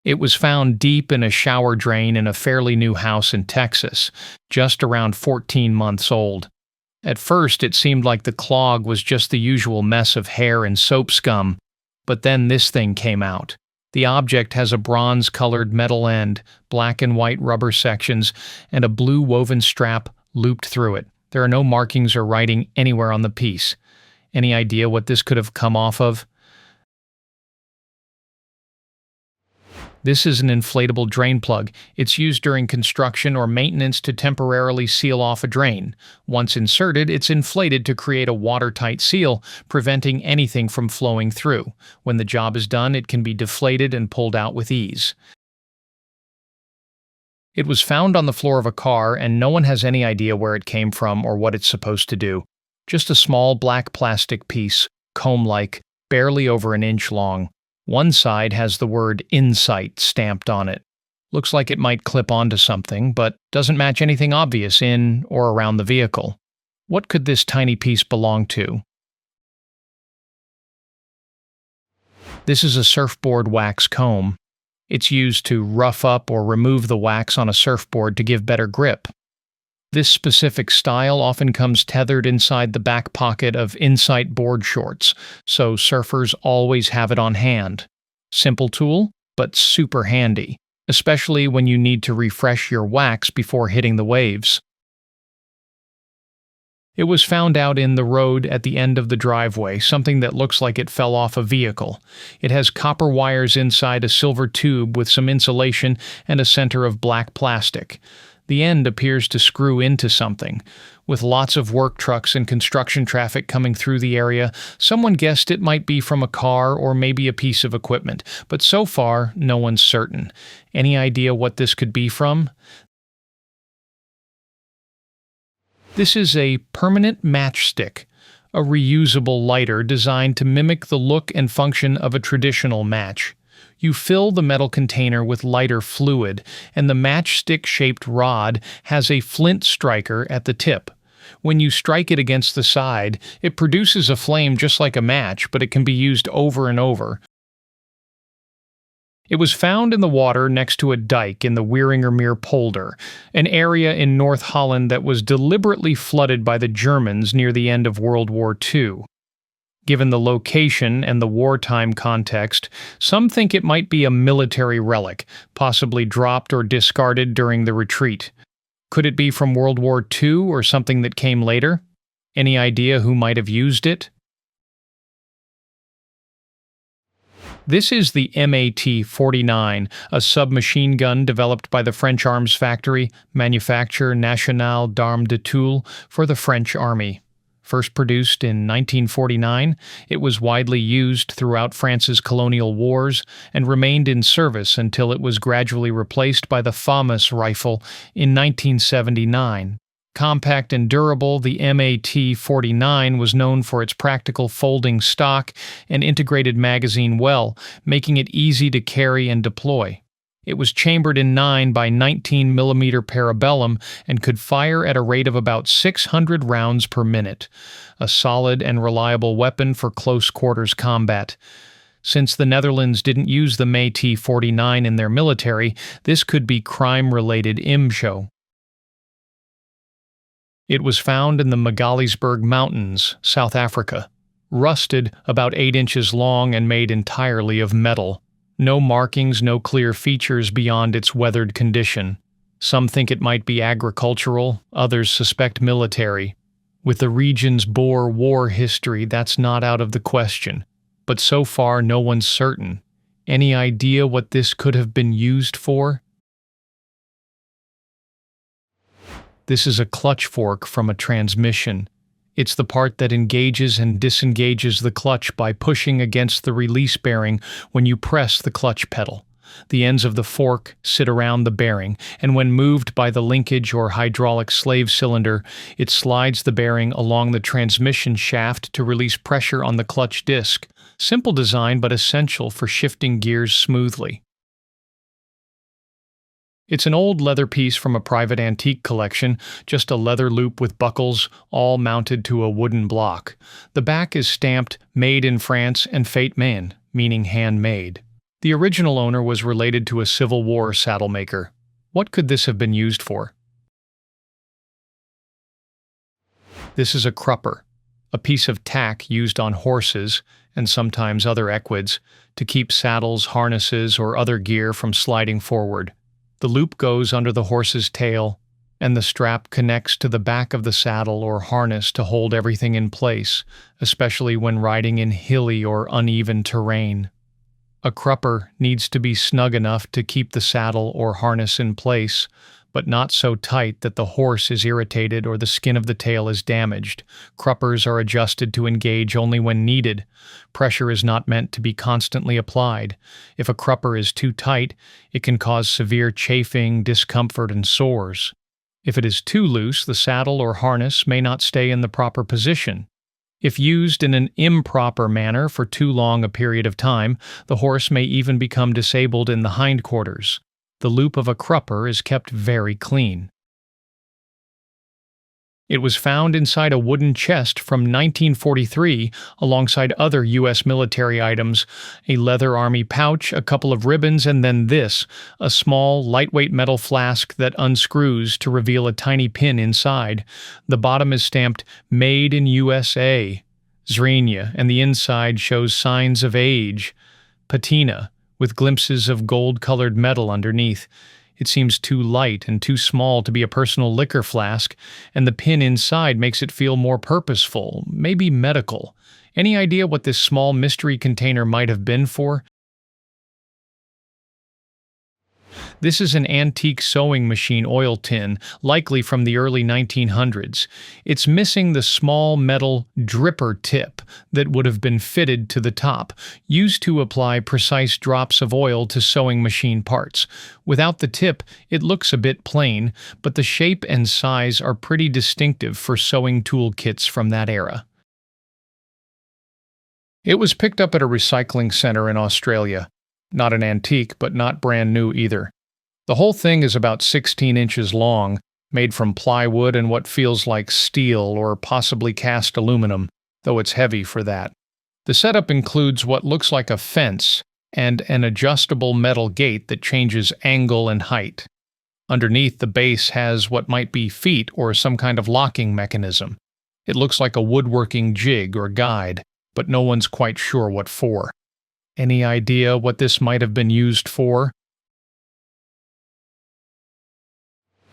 It was found deep in a shower drain in a fairly new house in Texas, just around 14 months old. At first, it seemed like the clog was just the usual mess of hair and soap scum, but then this thing came out. The object has a bronze-colored metal end, black and white rubber sections, and a blue woven strap looped through it. There are no markings or writing anywhere on the piece. Any idea what this could have come off of? This is an inflatable drain plug. It's used during construction or maintenance to temporarily seal off a drain. Once inserted, it's inflated to create a watertight seal, preventing anything from flowing through. When the job is done, it can be deflated and pulled out with ease. It was found on the floor of a car, and no one has any idea where it came from or what it's supposed to do. Just a small black plastic piece, comb-like, barely over an inch long. One side has the word "Insight" stamped on it. Looks like it might clip onto something, but doesn't match anything obvious in or around the vehicle. What could this tiny piece belong to? This is a surfboard wax comb. It's used to rough up or remove the wax on a surfboard to give better grip. This specific style often comes tethered inside the back pocket of Insight board shorts, so surfers always have it on hand. Simple tool, but super handy, especially when you need to refresh your wax before hitting the waves. It was found out in the road at the end of the driveway, something that looks like it fell off a vehicle. It has copper wires inside a silver tube with some insulation and a center of black plastic. The end appears to screw into something. With lots of work trucks and construction traffic coming through the area, someone guessed it might be from a car or maybe a piece of equipment, but so far, no one's certain. Any idea what this could be from? This is a permanent matchstick, a reusable lighter designed to mimic the look and function of a traditional match. You fill the metal container with lighter fluid, and the matchstick-shaped rod has a flint striker at the tip. When you strike it against the side, it produces a flame just like a match, but it can be used over and over. It was found in the water next to a dike in the Wieringermeer polder, an area in North Holland that was deliberately flooded by the Germans near the end of World War II. Given the location and the wartime context, some think it might be a military relic, possibly dropped or discarded during the retreat. Could it be from World War II or something that came later? Any idea who might have used it? This is the MAT-49, a submachine gun developed by the French Arms Factory, Manufacture Nationale d'Armes de Toul, for the French Army. First produced in 1949, it was widely used throughout France's colonial wars and remained in service until it was gradually replaced by the FAMAS rifle in 1979. Compact and durable, the MAT-49 was known for its practical folding stock and integrated magazine well, making it easy to carry and deploy. It was chambered in 9 by 19 mm parabellum and could fire at a rate of about 600 rounds per minute, a solid and reliable weapon for close-quarters combat. Since the Netherlands didn't use the MAT-49 in their military, this could be crime-related IMSHO. It was found in the Magaliesberg Mountains, South Africa. Rusted, about 8 inches long and made entirely of metal. No markings, no clear features beyond its weathered condition. Some think it might be agricultural, others suspect military. With the region's Boer War history, that's not out of the question. But so far, no one's certain. Any idea what this could have been used for? This is a clutch fork from a transmission. It's the part that engages and disengages the clutch by pushing against the release bearing when you press the clutch pedal. The ends of the fork sit around the bearing, and when moved by the linkage or hydraulic slave cylinder, it slides the bearing along the transmission shaft to release pressure on the clutch disc. Simple design, but essential for shifting gears smoothly. It's an old leather piece from a private antique collection, just a leather loop with buckles, all mounted to a wooden block. The back is stamped "Made in France" and "Fate Main," meaning handmade. The original owner was related to a Civil War saddle maker. What could this have been used for? This is a crupper, a piece of tack used on horses, and sometimes other equids, to keep saddles, harnesses, or other gear from sliding forward. The loop goes under the horse's tail, and the strap connects to the back of the saddle or harness to hold everything in place, especially when riding in hilly or uneven terrain. A crupper needs to be snug enough to keep the saddle or harness in place, but not so tight that the horse is irritated or the skin of the tail is damaged. Cruppers are adjusted to engage only when needed. Pressure is not meant to be constantly applied. If a crupper is too tight, it can cause severe chafing, discomfort, and sores. If it is too loose, the saddle or harness may not stay in the proper position. If used in an improper manner for too long a period of time, the horse may even become disabled in the hindquarters. The loop of a crupper is kept very clean. It was found inside a wooden chest from 1943 alongside other U.S. military items, a leather army pouch, a couple of ribbons, and then this, a small, lightweight metal flask that unscrews to reveal a tiny pin inside. The bottom is stamped Made in USA, Zrenia, and the inside shows signs of age, patina, with glimpses of gold-colored metal underneath. It seems too light and too small to be a personal liquor flask, and the pin inside makes it feel more purposeful, maybe medical. Any idea what this small mystery container might have been for? This is an antique sewing machine oil tin, likely from the early 1900s. It's missing the small metal dripper tip that would have been fitted to the top, used to apply precise drops of oil to sewing machine parts. Without the tip, it looks a bit plain, but the shape and size are pretty distinctive for sewing tool kits from that era. It was picked up at a recycling center in Australia. Not an antique, but not brand new either. The whole thing is about 16 inches long, made from plywood and what feels like steel or possibly cast aluminum, though it's heavy for that. The setup includes what looks like a fence and an adjustable metal gate that changes angle and height. Underneath, the base has what might be feet or some kind of locking mechanism. It looks like a woodworking jig or guide, but no one's quite sure what for. Any idea what this might have been used for?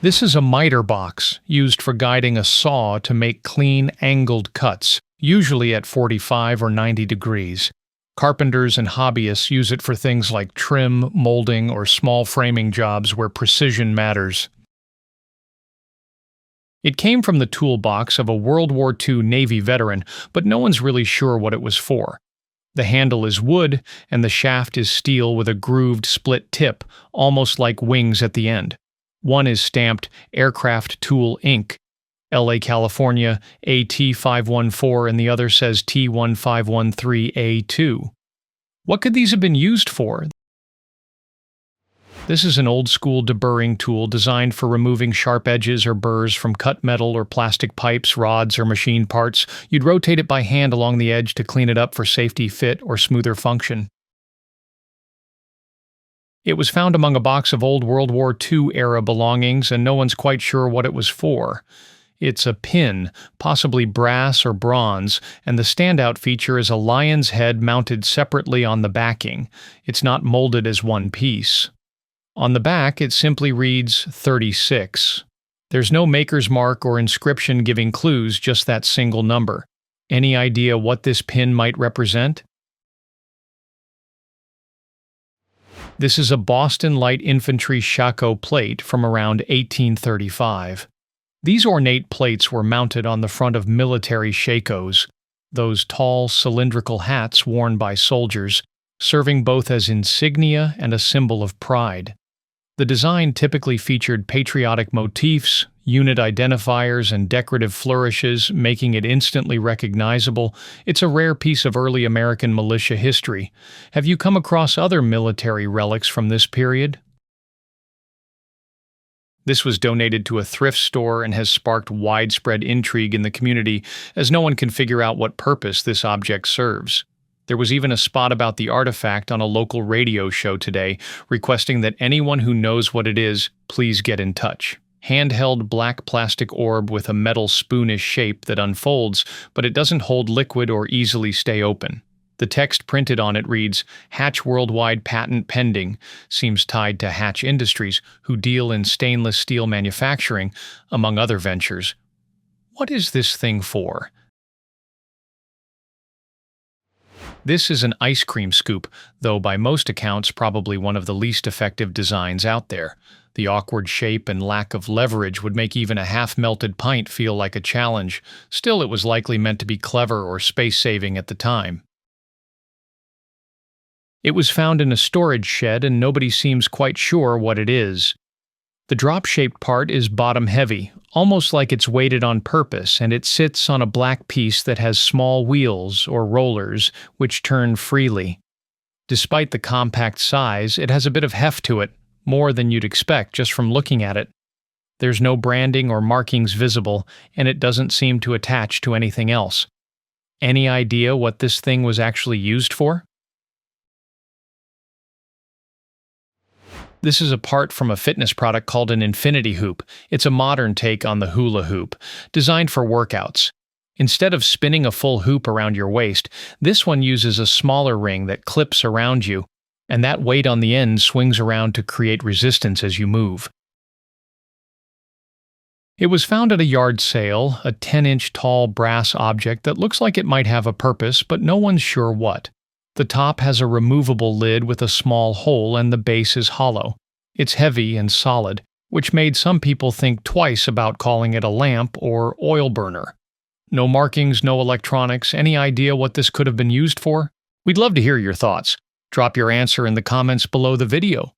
This is a miter box, used for guiding a saw to make clean, angled cuts, usually at 45 or 90 degrees. Carpenters and hobbyists use it for things like trim, molding, or small framing jobs where precision matters. It came from the toolbox of a World War II Navy veteran, but no one's really sure what it was for. The handle is wood, and the shaft is steel with a grooved split tip, almost like wings at the end. One is stamped Aircraft Tool Inc., LA, California, AT514, and the other says T1513A2. What could these have been used for? This is an old-school deburring tool designed for removing sharp edges or burrs from cut metal or plastic pipes, rods, or machine parts. You'd rotate it by hand along the edge to clean it up for safety, fit, or smoother function. It was found among a box of old World War II-era belongings, and no one's quite sure what it was for. It's a pin, possibly brass or bronze, and the standout feature is a lion's head mounted separately on the backing. It's not molded as one piece. On the back, it simply reads 36. There's no maker's mark or inscription giving clues, just that single number. Any idea what this pin might represent? This is a Boston Light Infantry shako plate from around 1835. These ornate plates were mounted on the front of military shakos, those tall, cylindrical hats worn by soldiers, serving both as insignia and a symbol of pride. The design typically featured patriotic motifs, unit identifiers, and decorative flourishes, making it instantly recognizable. It's a rare piece of early American militia history. Have you come across other military relics from this period? This was donated to a thrift store and has sparked widespread intrigue in the community, as no one can figure out what purpose this object serves. There was even a spot about the artifact on a local radio show today, requesting that anyone who knows what it is, please get in touch. Handheld black plastic orb with a metal spoonish shape that unfolds, but it doesn't hold liquid or easily stay open. The text printed on it reads, Hatch Worldwide Patent Pending, seems tied to Hatch Industries, who deal in stainless steel manufacturing, among other ventures. What is this thing for? This is an ice cream scoop, though by most accounts probably one of the least effective designs out there. The awkward shape and lack of leverage would make even a half-melted pint feel like a challenge. Still, it was likely meant to be clever or space-saving at the time. It was found in a storage shed and nobody seems quite sure what it is. The drop-shaped part is bottom-heavy, almost like it's weighted on purpose, and it sits on a black piece that has small wheels, or rollers, which turn freely. Despite the compact size, it has a bit of heft to it, more than you'd expect just from looking at it. There's no branding or markings visible, and it doesn't seem to attach to anything else. Any idea what this thing was actually used for? This is a part from a fitness product called an infinity hoop. It's a modern take on the hula hoop, designed for workouts. Instead of spinning a full hoop around your waist, this one uses a smaller ring that clips around you, and that weight on the end swings around to create resistance as you move. It was found at a yard sale, a 10-inch tall brass object that looks like it might have a purpose, but no one's sure what. The top has a removable lid with a small hole and the base is hollow. It's heavy and solid, which made some people think twice about calling it a lamp or oil burner. No markings, no electronics, any idea what this could have been used for? We'd love to hear your thoughts. Drop your answer in the comments below the video.